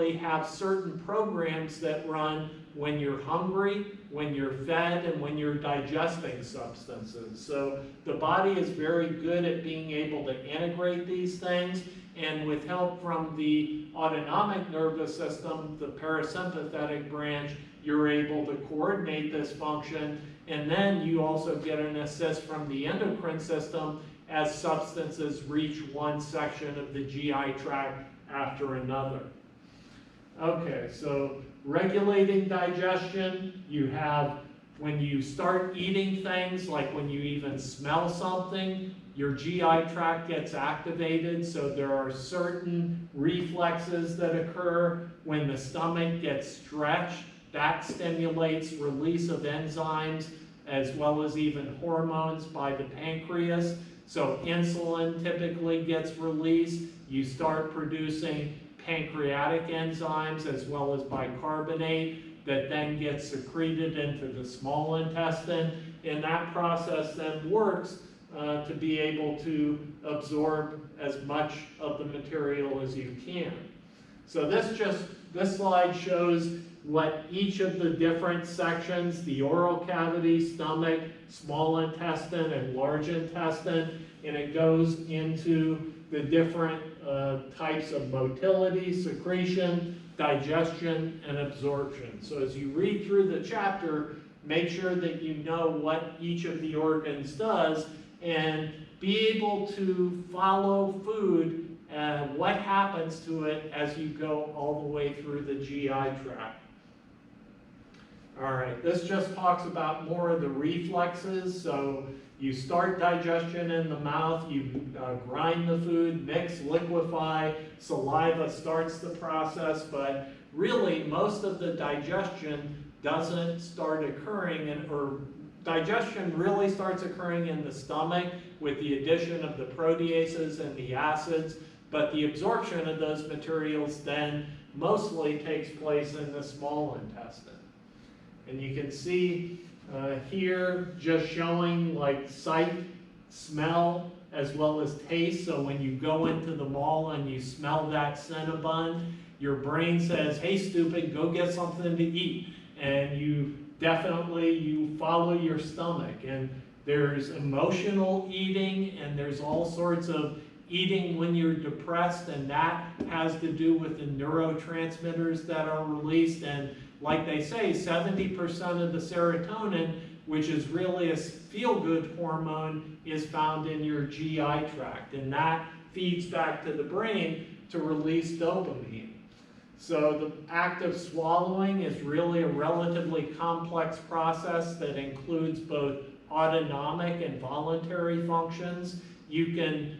basically have certain programs that run when you're hungry, when you're fed, and when you're digesting substances. So the body is very good at being able to integrate these things, and with help from the autonomic nervous system, the parasympathetic branch, you're able to coordinate this function, and then you also get an assist from the endocrine system as substances reach one section of the GI tract after another. Okay, so regulating digestion, you have when you start eating things, like when you even smell something, your GI tract gets activated, so there are certain reflexes that occur. When the stomach gets stretched, that stimulates release of enzymes as well as even hormones by the pancreas. So insulin typically gets released. You start producing pancreatic enzymes as well as bicarbonate that then gets secreted into the small intestine. And that process then works to be able to absorb as much of the material as you can. So this slide shows what each of the different sections, the oral cavity, stomach, small intestine, and large intestine, and it goes into the different types of motility, secretion, digestion, and absorption. So as you read through the chapter, make sure that you know what each of the organs does and be able to follow food, what happens to it as you go all the way through the GI tract. All right, this just talks about more of the reflexes. So you start digestion in the mouth, you grind the food, mix, liquefy, saliva starts the process, but really most of the digestion doesn't start occurring, or digestion really starts occurring in the stomach with the addition of the proteases and the acids, but the absorption of those materials then mostly takes place in the small intestine. And you can see here just showing like sight, smell, as well as taste. So when you go into the mall and you smell that Cinnabon, your brain says, hey stupid, go get something to eat. And you follow your stomach. And there's emotional eating, and there's all sorts of eating when you're depressed, and that has to do with the neurotransmitters that are released. And like they say, 70% of the serotonin, which is really a feel-good hormone, is found in your GI tract, and that feeds back to the brain to release dopamine. So the act of swallowing is really a relatively complex process that includes both autonomic and voluntary functions. You can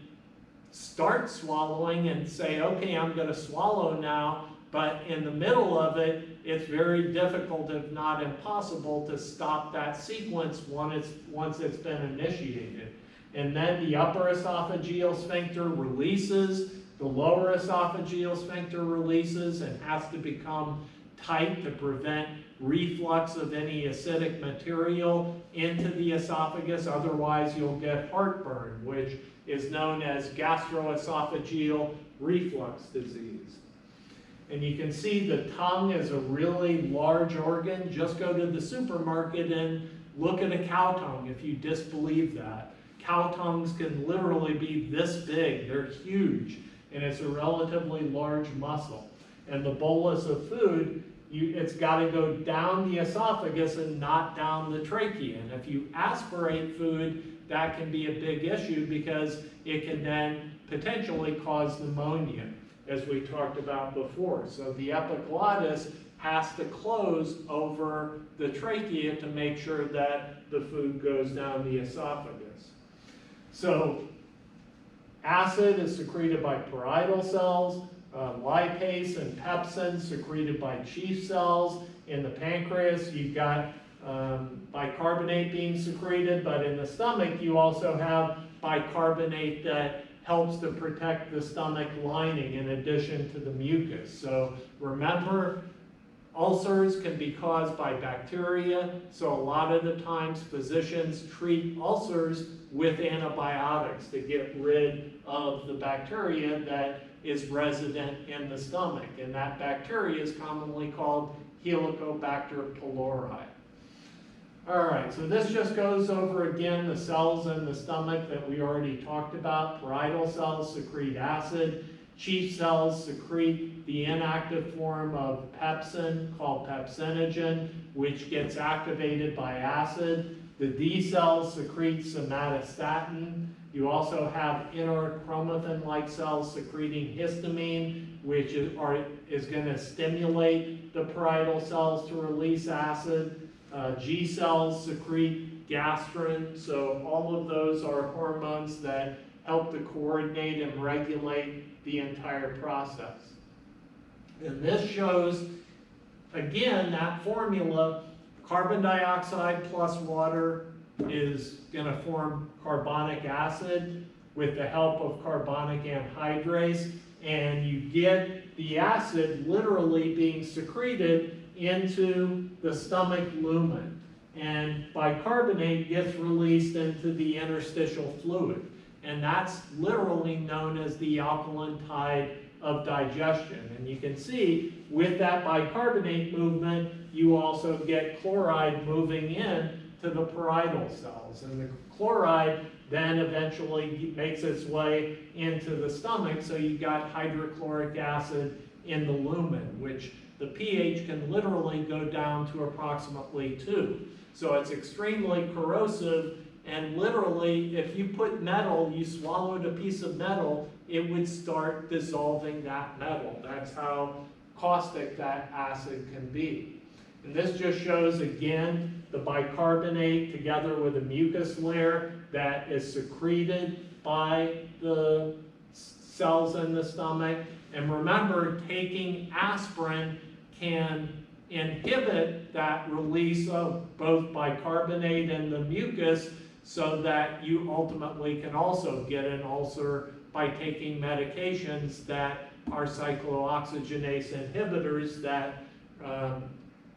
start swallowing and say, okay, I'm going to swallow now, but in the middle of it, it's very difficult, if not impossible, to stop that sequence once it's been initiated. And then the upper esophageal sphincter releases, the lower esophageal sphincter releases and has to become tight to prevent reflux of any acidic material into the esophagus. Otherwise, you'll get heartburn, which is known as gastroesophageal reflux disease. And you can see the tongue is a really large organ. Just go to the supermarket and look at a cow tongue if you disbelieve that. Cow tongues can literally be this big. They're huge, and it's a relatively large muscle. And the bolus of food, it's got to go down the esophagus and not down the trachea. And if you aspirate food, that can be a big issue because it can then potentially cause pneumonia, as we talked about before. So the epiglottis has to close over the trachea to make sure that the food goes down the esophagus. So acid is secreted by parietal cells, lipase and pepsin secreted by chief cells. In the pancreas, you've got bicarbonate being secreted, but in the stomach, you also have bicarbonate that helps to protect the stomach lining in addition to the mucus. So remember, ulcers can be caused by bacteria, so a lot of the times physicians treat ulcers with antibiotics to get rid of the bacteria that is resident in the stomach, and that bacteria is commonly called Helicobacter pylori. All right, so this just goes over again the cells in the stomach that we already talked about. Parietal cells secrete acid. Chief cells secrete the inactive form of pepsin called pepsinogen, which gets activated by acid. The D cells secrete somatostatin. You also have inner chromatin-like cells secreting histamine, which is going to stimulate the parietal cells to release acid. G cells secrete gastrin, so all of those are hormones that help to coordinate and regulate the entire process. And this shows, again, that formula, carbon dioxide plus water is going to form carbonic acid with the help of carbonic anhydrase, and you get the acid literally being secreted into the stomach lumen, and bicarbonate gets released into the interstitial fluid, and that's literally known as the alkaline tide of digestion. And you can see with that bicarbonate movement, you also get chloride moving in to the parietal cells, and the chloride then eventually makes its way into the stomach, so you got hydrochloric acid in the lumen, which the pH can literally go down to approximately 2. So it's extremely corrosive, and literally, if you put metal, you swallowed a piece of metal, it would start dissolving that metal. That's how caustic that acid can be. And this just shows, again, the bicarbonate together with a mucus layer that is secreted by the cells in the stomach. And remember, taking aspirin can inhibit that release of both bicarbonate and the mucus, so that you ultimately can also get an ulcer by taking medications that are cyclooxygenase inhibitors that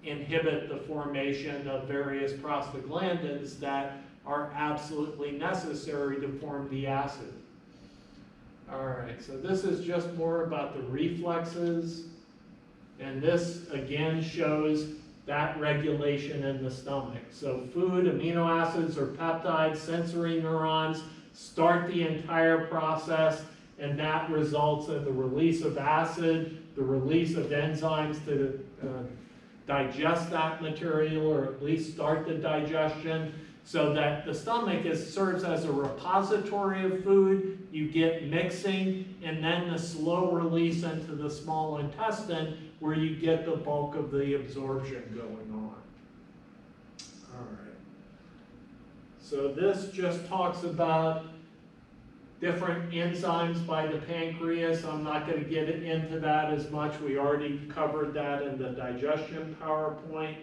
inhibit the formation of various prostaglandins that are absolutely necessary to form the acid. All right, so this is just more about the reflexes, and this again shows that regulation in the stomach. So food, amino acids or peptides, sensory neurons start the entire process, and that results in the release of acid, the release of enzymes to digest that material, or at least start the digestion, so that the stomach serves as a repository of food. You get mixing, and then the slow release into the small intestine, where you get the bulk of the absorption going on. All right. So this just talks about different enzymes by the pancreas. I'm not going to get into that as much. We already covered that in the digestion PowerPoint.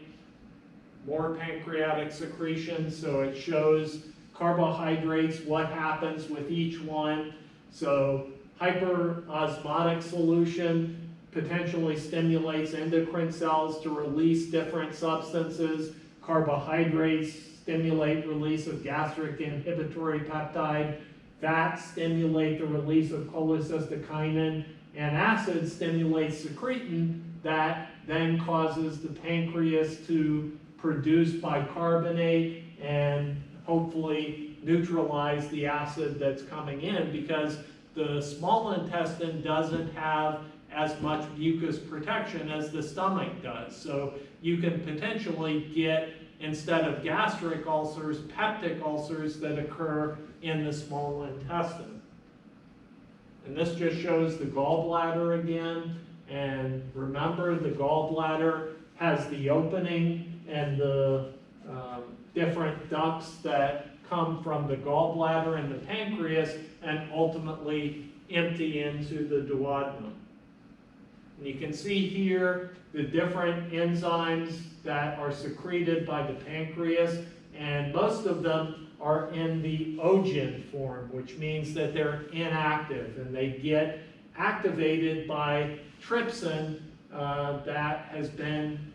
More pancreatic secretions, so it shows carbohydrates, what happens with each one. So hyperosmotic solution potentially stimulates endocrine cells to release different substances. Carbohydrates stimulate release of gastric inhibitory peptide. Fats stimulate the release of cholecystokinin, and acid stimulates secretin that then causes the pancreas to produce bicarbonate and hopefully neutralize the acid that's coming in, because the small intestine doesn't have as much mucus protection as the stomach does. So you can potentially get, instead of gastric ulcers, peptic ulcers that occur in the small intestine. And this just shows the gallbladder again. And remember, the gallbladder has the opening and the different ducts that come from the gallbladder and the pancreas and ultimately empty into the duodenum. And you can see here the different enzymes that are secreted by the pancreas, and most of them are in the ogen form, which means that they're inactive, and they get activated by trypsin that has been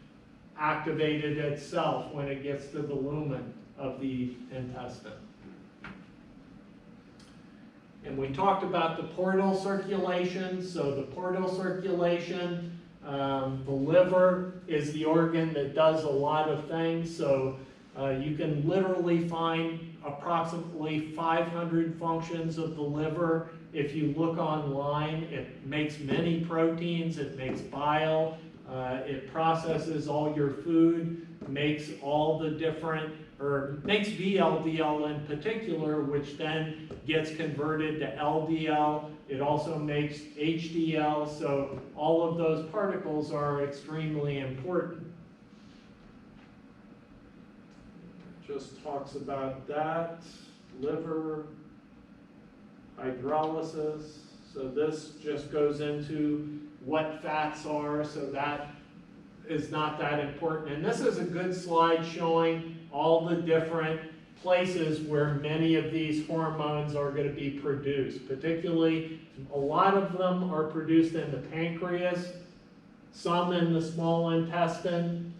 activated itself when it gets to the lumen of the intestine. And we talked about the portal circulation. So the portal circulation, the liver is the organ that does a lot of things. So you can literally find approximately 500 functions of the liver. If you look online, it makes many proteins, it makes bile, it processes all your food, makes all the different, or makes VLDL in particular, which then gets converted to LDL. It also makes HDL, so all of those particles are extremely important. Just talks about that, liver, hydrolysis. So this just goes into what fats are, so that is not that important. And this is a good slide showing all the different places where many of these hormones are going to be produced. Particularly, a lot of them are produced in the pancreas, some in the small intestine,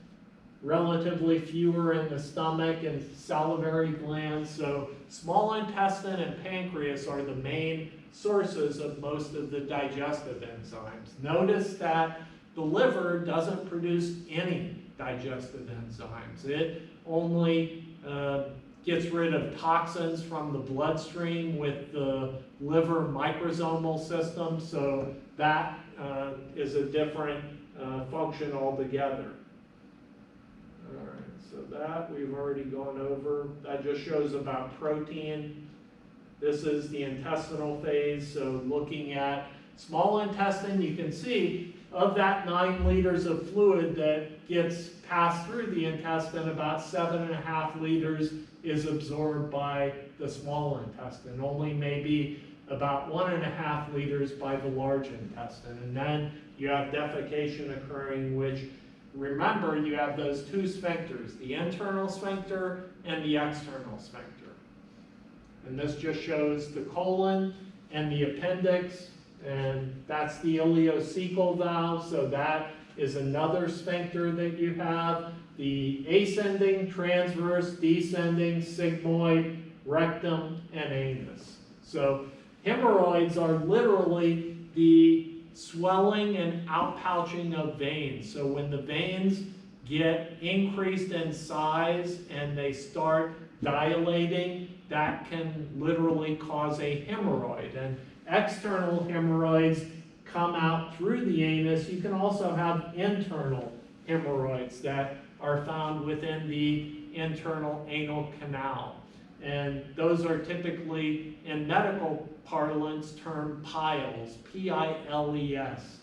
relatively fewer in the stomach and salivary glands. So small intestine and pancreas are the main sources of most of the digestive enzymes. Notice that the liver doesn't produce any digestive enzymes. It only gets rid of toxins from the bloodstream with the liver microsomal system, so that is a different function altogether. All right, so that we've already gone over. That just shows about protein. This is the intestinal phase, so looking at small intestine, you can see of that 9 liters of fluid that gets passed through the intestine, about 7.5 liters is absorbed by the small intestine, only maybe about 1.5 liters by the large intestine. And then you have defecation occurring, which, remember, you have those two sphincters, the internal sphincter and the external sphincter. And this just shows the colon and the appendix, and that's the ileocecal valve, so that is another sphincter that you have. The ascending, transverse, descending, sigmoid, rectum, and anus. So hemorrhoids are literally the swelling and outpouching of veins. So when the veins get increased in size and they start dilating, that can literally cause a hemorrhoid. And external hemorrhoids come out through the anus. You can also have internal hemorrhoids that are found within the internal anal canal. And those are typically, in medical parlance, termed piles, P-I-L-E-S.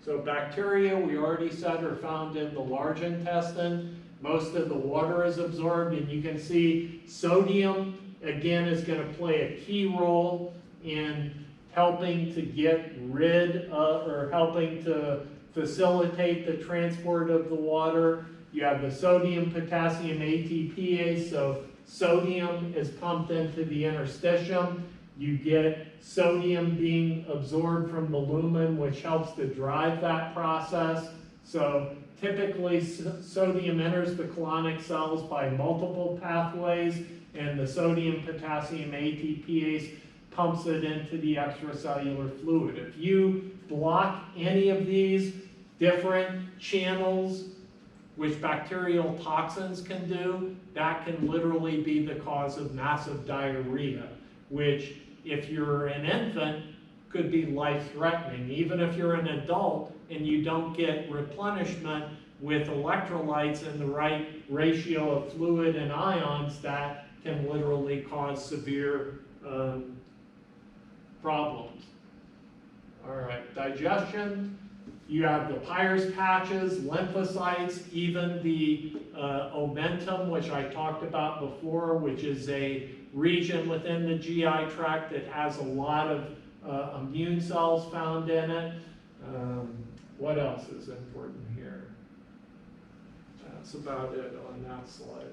So bacteria, we already said, are found in the large intestine. Most of the water is absorbed, and you can see sodium, again, is going to play a key role in helping to get rid of, or helping to facilitate the transport of the water. You have the sodium potassium ATPase, so sodium is pumped into the interstitium. You get sodium being absorbed from the lumen, which helps to drive that process. So typically, sodium enters the colonic cells by multiple pathways, and the sodium potassium ATPase pumps it into the extracellular fluid. If you block any of these different channels, which bacterial toxins can do, that can literally be the cause of massive diarrhea, which, if you're an infant, could be life-threatening. Even if you're an adult and you don't get replenishment with electrolytes in the right ratio of fluid and ions, that can literally cause severe problems. All right, digestion. You have the Peyer's patches, lymphocytes, even the omentum, which I talked about before, which is a region within the GI tract that has a lot of immune cells found in it. What else is important here? That's about it on that slide.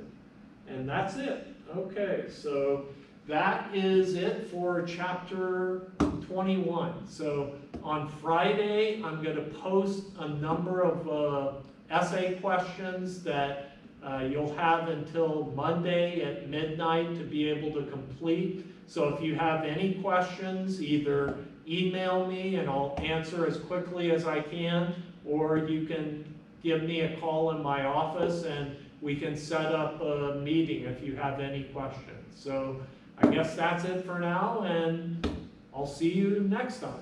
And that's it. Okay, so that is it for chapter 21. So on Friday, I'm going to post a number of essay questions that You'll have until Monday at midnight to be able to complete. So if you have any questions, either email me and I'll answer as quickly as I can, or you can give me a call in my office and we can set up a meeting if you have any questions. So I guess that's it for now, and I'll see you next time.